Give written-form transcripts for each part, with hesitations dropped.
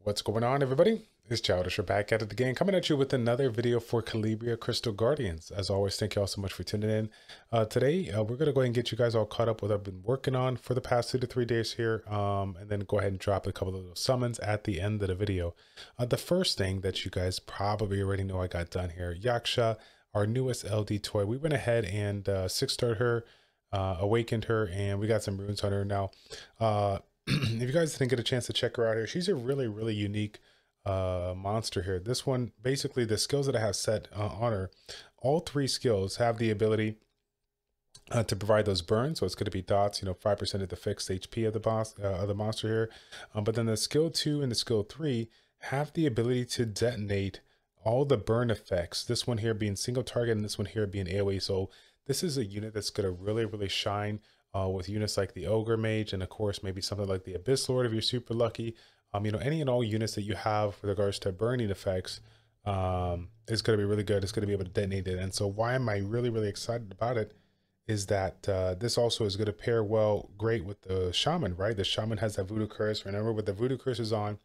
What's going on, everybody? It's Childish. We're back at it again, coming at you with another video for Calibria Crystal Guardians. As always, thank you all so much for tuning in. Today, we're going to go ahead and get you guys all caught up with what I've been working on for the past 2 to 3 days here, and then go ahead and drop a couple of those summons at the end of the video. The first thing that you guys probably already know I got done here, Yaksha, our newest LD toy. We went ahead and 6-starred her, awakened her, and we got some runes on her now. If you guys didn't get a chance to check her out here, she's a really unique monster here. This one, basically the skills that I have set on her, all 3 skills have the ability to provide those burns. So it's going to be dots, 5% of the fixed HP of the boss, of the monster here. But then the skill 2 and the skill 3 have the ability to detonate all the burn effects. This one here being single target and this one here being AoE. So this is a unit that's going to really shine with units like the Ogre Mage, and of course maybe something like the Abyss Lord if you're super lucky. Any and all units that you have with regards to burning effects is going to be really good. It's going to be able to detonate it. And so why am I really excited about it is that this also is going to pair great with the Shaman, right? The Shaman has that Voodoo Curse. Remember, with the Voodoo Curse is on,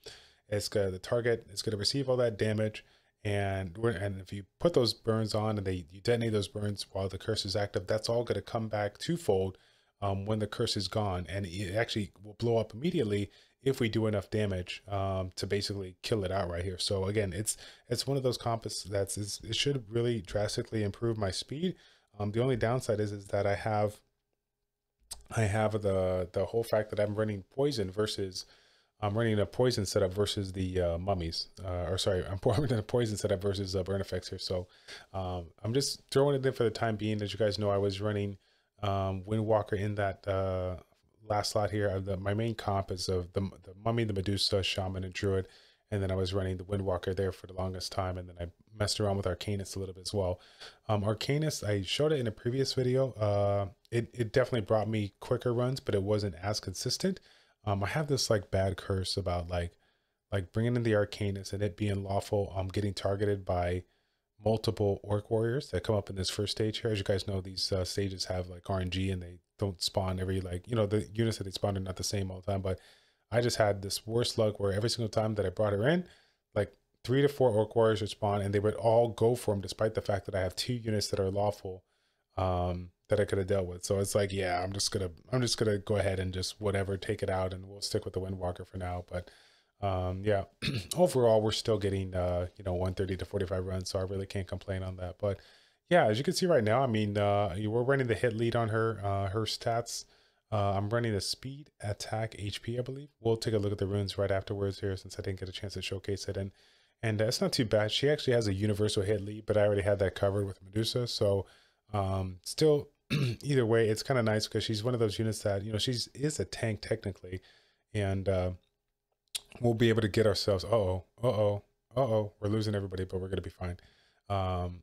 it's the target is going to receive all that damage. And if you put those burns on and you detonate those burns while the curse is active, that's all going to come back twofold when the curse is gone, and it actually will blow up immediately if we do enough damage to basically kill it out right here. So again, it's one of those comps it should really drastically improve my speed. The only downside is that I have the whole fact that I'm running poison versus I'm running a poison setup versus the mummies, or sorry, I'm running a poison setup versus burn effects here. So I'm just throwing it in for the time being. As you guys know, I was running Windwalker in that last slot here. My main comp is of the Mummy, the Medusa, Shaman, and Druid, and then I was running the Windwalker there for the longest time, and then I messed around with Arcanist a little bit as well. Arcanist, I showed it in a previous video. It definitely brought me quicker runs, but it wasn't as consistent. I have this like bad curse about like bringing in the Arcanist and it being lawful. Getting targeted by multiple orc warriors that come up in this first stage here. As you guys know, these stages have like RNG and they don't spawn every the units that they spawn are not the same all the time. But I just had this worst luck where every single time that I brought her in, like 3 to 4 orc warriors would spawn and they would all go for them, despite the fact that I have 2 units that are lawful that I could have dealt with. So it's like, yeah, I'm just gonna go ahead and just whatever, take it out, and we'll stick with the Windwalker for now. But yeah, overall we're still getting 130 to 45 runs, so I really can't complain on that. But yeah, as you can see right now, I mean, we're running the hit lead on her. Her stats, I'm running the speed, attack, HP, I believe. We'll take a look at the runes right afterwards here, since I didn't get a chance to showcase it. And it's not too bad. She actually has a universal hit lead, but I already had that covered with Medusa. So still, either way, it's kind of nice because she's one of those units that, she is a tank technically, and we'll be able to get ourselves, we're losing everybody, but we're gonna be fine.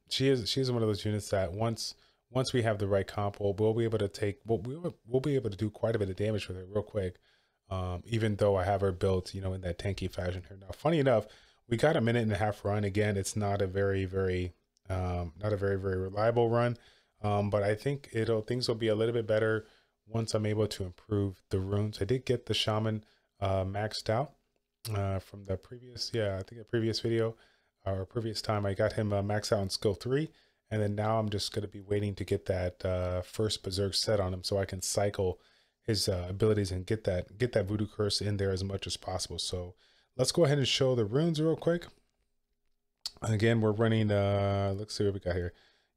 She's one of those units that once we have the right comp, we'll be able to we'll be able to do quite a bit of damage with her real quick. Even though I have her built, in that tanky fashion here. Now, funny enough, we got a 1.5-minute run. Again, it's not a very reliable run. But I think things will be a little bit better once I'm able to improve the runes. I did get the Shaman maxed out from the previous, the previous video or previous time. I got him maxed out on skill 3, and then now I'm just going to be waiting to get that first Berserk set on him so I can cycle his abilities and get that Voodoo Curse in there as much as possible. So let's go ahead and show the runes real quick. Again, we're running, let's see what we got here.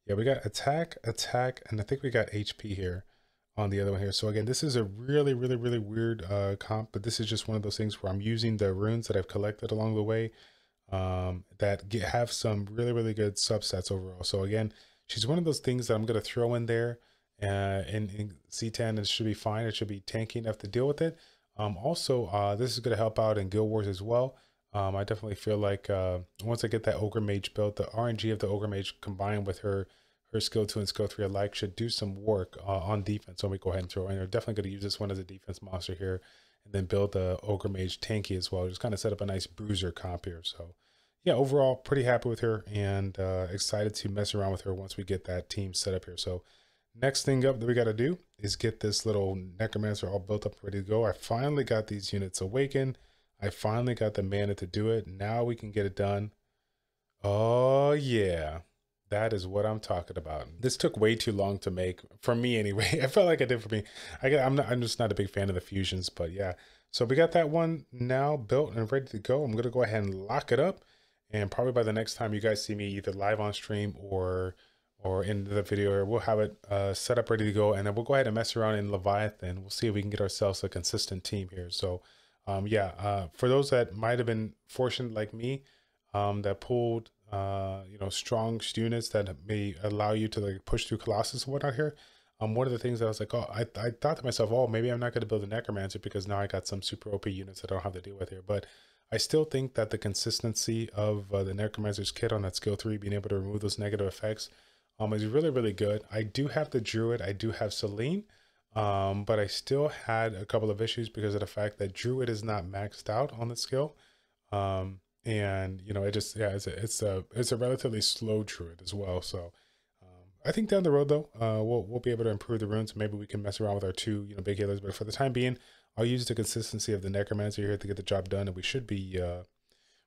Yeah, we got attack, and I think we got HP here on the other one here. So again, this is a really weird comp, but this is just one of those things where I'm using the runes that I've collected along the way that have some really good subsets overall. So again, she's one of those things that I'm going to throw in there in C10, and it should be fine. It should be tanky enough to deal with it. Also, this is going to help out in Guild Wars as well. I definitely feel like once I get that Ogre Mage built, the RNG of the Ogre Mage combined with her skill 2 and skill 3 alike should do some work on defense. So let me go ahead and throw in. I'm definitely going to use this one as a defense monster here, and then build the Ogre Mage tanky as well. Just kind of set up a nice bruiser comp here. So yeah, overall pretty happy with her, and excited to mess around with her once we get that team set up here. So next thing up that we got to do is get this little Necromancer all built up, ready to go. I finally got these units awakened. I finally got the mana to do it. Now we can get it done. Oh yeah, that is what I'm talking about. This took way too long to make for me anyway. I felt like it did for me. I'm just not a big fan of the fusions, but yeah. So we got that one now built and ready to go. I'm gonna go ahead and lock it up, and probably by the next time you guys see me either live on stream or in the video, we'll have it set up ready to go, and then we'll go ahead and mess around in Leviathan. We'll see if we can get ourselves a consistent team here. So yeah, for those that might have been fortunate like me, that pulled you know, strong units that may allow you to like push through Colossus and whatnot here. One of the things that I was like, oh, I thought to myself, oh, maybe I'm not going to build a Necromancer because now I got some super OP units that I don't have to deal with here. But I still think that the consistency of the Necromancer's kit on that skill 3, being able to remove those negative effects, is really, really good. I do have the Druid, I do have Selene, but I still had a couple of issues because of the fact that Druid is not maxed out on the skill. And you know, it just, yeah, it's a relatively slow Druid as well. So I think down the road though, we'll be able to improve the runes. Maybe we can mess around with our 2, you know, big healers. But for the time being, I'll use the consistency of the Necromancer here to get the job done, and we should be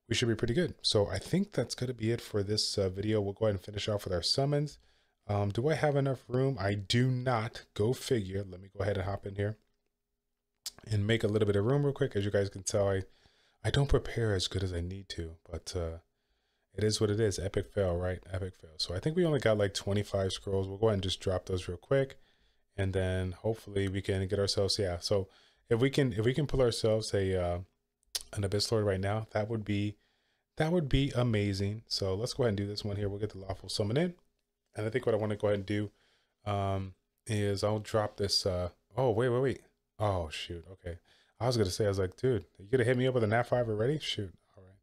pretty good. So I think that's going to be it for this video. We'll go ahead and finish off with our summons. Do I have enough room? I do not. Go figure. Let me go ahead and hop in here and make a little bit of room real quick. As you guys can tell, I don't prepare as good as I need to, but it is what it is. Epic fail, right? Epic fail. So I think we only got like 25 scrolls. We'll go ahead and just drop those real quick, and then hopefully we can get ourselves, yeah. So if we can pull ourselves an Abyss Lord right now, that would be amazing. So let's go ahead and do this one here. We'll get the lawful summon in, and I think what I want to go ahead and do is I'll drop this. Oh wait. Oh shoot. Okay. I was gonna say, I was like, dude, you gonna hit me up with a nat 5 already? Shoot. All right.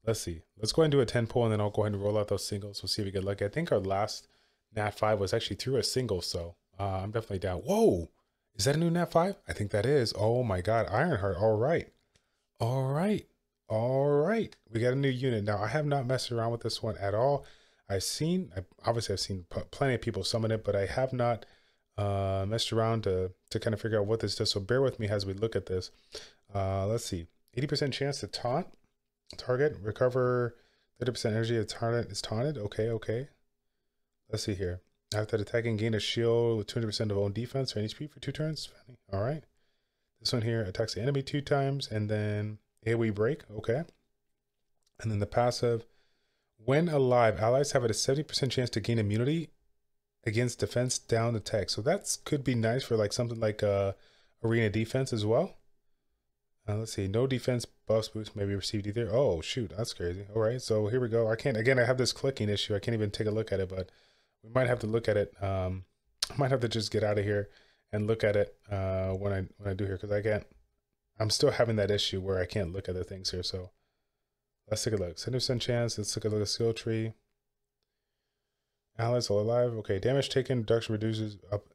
Let's see. Let's go ahead and do a 10 pull, and then I'll go ahead and roll out those singles. We'll see if we get lucky. I think our last nat 5 was actually through a single, so I'm definitely down. Whoa! Is that a new nat 5? I think that is. Oh my god, Ironheart. All right. We got a new unit. Now, I have not messed around with this one at all. Obviously I've seen plenty of people summon it, but I have not messed around to kind of figure out what this does. So bear with me as we look at this. Let's see. 80% chance to taunt target, recover 30% energy of target is taunted. Okay. Let's see here. After attacking, gain a shield with 200% of own defense or HP for 2 turns. All right. This one here attacks the enemy 2 times, and then AoE break. Okay. And then the passive, when alive, allies have a 70% chance to gain immunity against defense down attack. So that could be nice for like something like arena defense as well. Let's see. No defense buffs boost may be received either. Oh shoot, that's crazy. All right, so here we go. I can't, again, I have this clicking issue. I can't even take a look at it, but we might have to look at it. I might have to just get out of here and look at it when I do here, because I'm still having that issue where I can't look at the things here. So let's take a look. 70% chance. Let's look at the skill tree. Allies are alive. Okay, damage taken reduction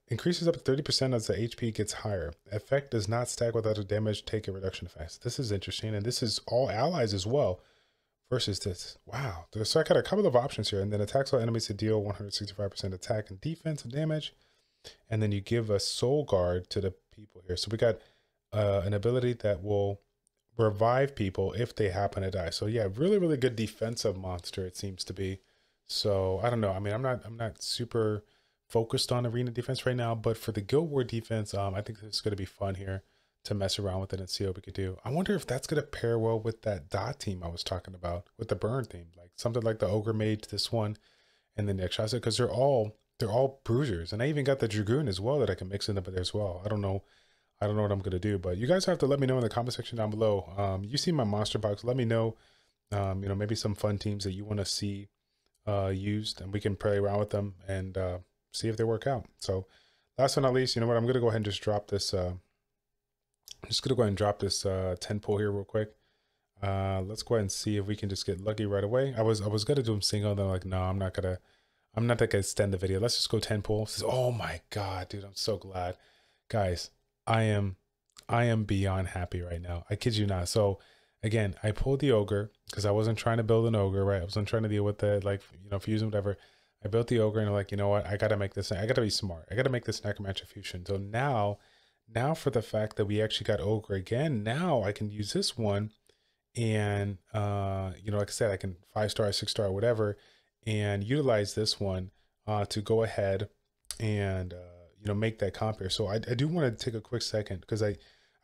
increases up to 30% as the HP gets higher. Effect does not stack without a damage taken reduction effect. This is interesting, and this is all allies as well. Versus this. Wow. So I got a couple of options here, and then attacks all enemies to deal 165% attack and defense and damage. And then you give a soul guard to the people here. So we got an ability that will revive people if they happen to die. So yeah, really, really good defensive monster, it seems to be. So I don't know. I mean, I'm not super focused on arena defense right now, but for the Guild War defense, I think it's going to be fun here to mess around with it and see what we could do. I wonder if that's going to pair well with that dot team I was talking about, with the burn theme, like something like the Ogre Mage, this one, and then the Yaksha, because they're all bruisers, and I even got the Dragoon as well that I can mix in there as well. I don't know what I'm going to do, but you guys have to let me know in the comment section down below. You see my monster box, let me know, you know, maybe some fun teams that you want to see used, and we can play around with them and see if they work out. So last but not least, you know what, I'm going to go ahead and just drop this. I'm just going to go ahead and drop this 10 pull here real quick. Let's go ahead and see if we can just get lucky right away. I was going to do them single, then I'm like, no, I'm not going to extend the video. Let's just go 10 pull. Oh my God, dude, I'm so glad. Guys, I am beyond happy right now. I kid you not. So again, I pulled the Ogre because I wasn't trying to build an Ogre, right? I wasn't trying to deal with the, like, you know, fusion, whatever. I built the Ogre and I'm like, you know what? I got to make this, I got to be smart. I got to make this Necromancer fusion. So now for the fact that we actually got Ogre again, now I can use this one and you know, like I said, I can 5-star, 6-star, whatever, and utilize this one to go ahead and you know, make that comp here. So I do want to take a quick second because I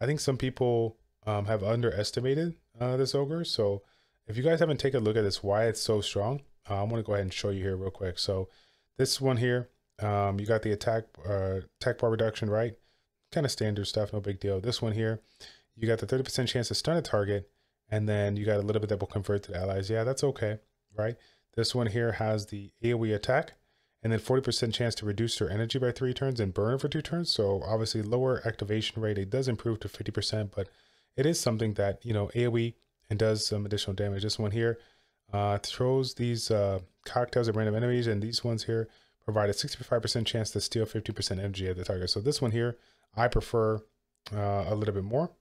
think some people have underestimated this ogre. So if you guys haven't taken a look at this, why it's so strong, I want to go ahead and show you here real quick. So this one here, you got the attack bar reduction, right? Kind of standard stuff, no big deal. This one here, you got the 30% chance to stun a target, and then you got a little bit that will convert to the allies. Yeah, that's okay, right? This one here has the AoE attack, and then 40% chance to reduce their energy by 3 turns and burn for 2 turns. So obviously lower activation rate. It does improve to 50%, but it is something that, you know, AoE and does some additional damage. This one here throws these cocktails at random enemies, and these ones here provide a 65% chance to steal 50% energy at the target. So this one here, I prefer a little bit more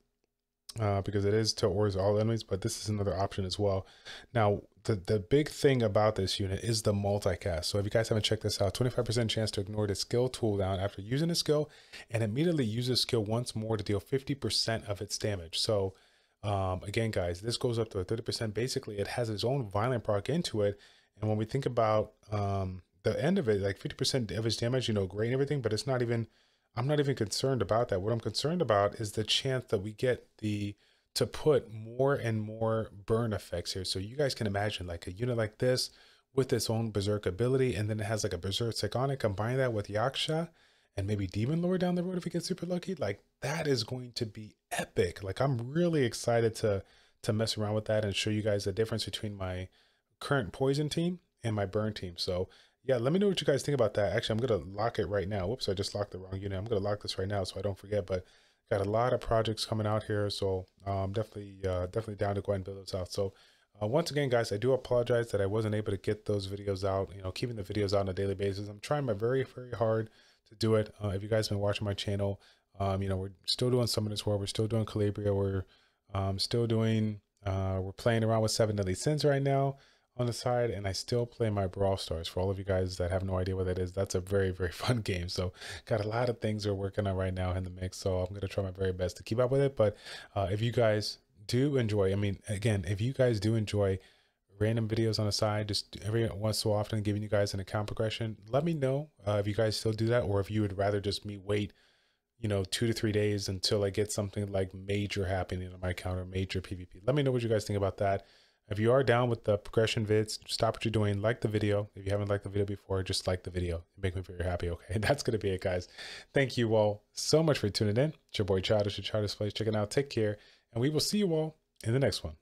because it is towards all enemies, but this is another option as well. Now, the big thing about this unit is the multicast. So if you guys haven't checked this out, 25% chance to ignore the skill cooldown after using a skill, and immediately use a skill once more to deal 50% of its damage. So again, guys, this goes up to a 30%. Basically, it has its own violent proc into it. And when we think about the end of it, like 50% of its damage, you know, great and everything, but it's not even, I'm not even concerned about that. What I'm concerned about is the chance that we get to put more and more burn effects here. So you guys can imagine like a unit like this with its own berserk ability, and then it has like a berserk on it. Combine that with Yaksha and maybe Demon Lord down the road if we get super lucky. Like that is going to be epic. Like I'm really excited to mess around with that and show you guys the difference between my current poison team and my burn team. So yeah, let me know what you guys think about that. Actually, I'm gonna lock it right now. Whoops, I just locked the wrong unit. I'm gonna lock this right now so I don't forget. But got a lot of projects coming out here, so definitely down to go ahead and build those out. So once again, guys, I do apologize that I wasn't able to get those videos out. You know, keeping the videos out on a daily basis. I'm trying my very hard to do it. If you guys have been watching my channel, you know, we're still doing some of this work. We're still doing Calibria. We're still doing. We're playing around with 7 Deadly Sins right now on the side, and I still play my Brawl Stars. For all of you guys that have no idea what that is, that's a very fun game. So got a lot of things we're working on right now in the mix, so I'm gonna try my very best to keep up with it. But if you guys do enjoy, I mean, again, if you guys do enjoy random videos on the side, just every once so often giving you guys an account progression, let me know if you guys still do that, or if you would rather just me wait, you know, 2 to 3 days until I get something like major happening on my account or major PvP. Let me know what you guys think about that. If you are down with the progression vids, stop what you're doing, like the video. If you haven't liked the video before, just like the video. It makes me very happy, okay? That's going to be it, guys. Thank you all so much for tuning in. It's your boy Childish, ChildishPlays. Check it out. Take care. And we will see you all in the next one.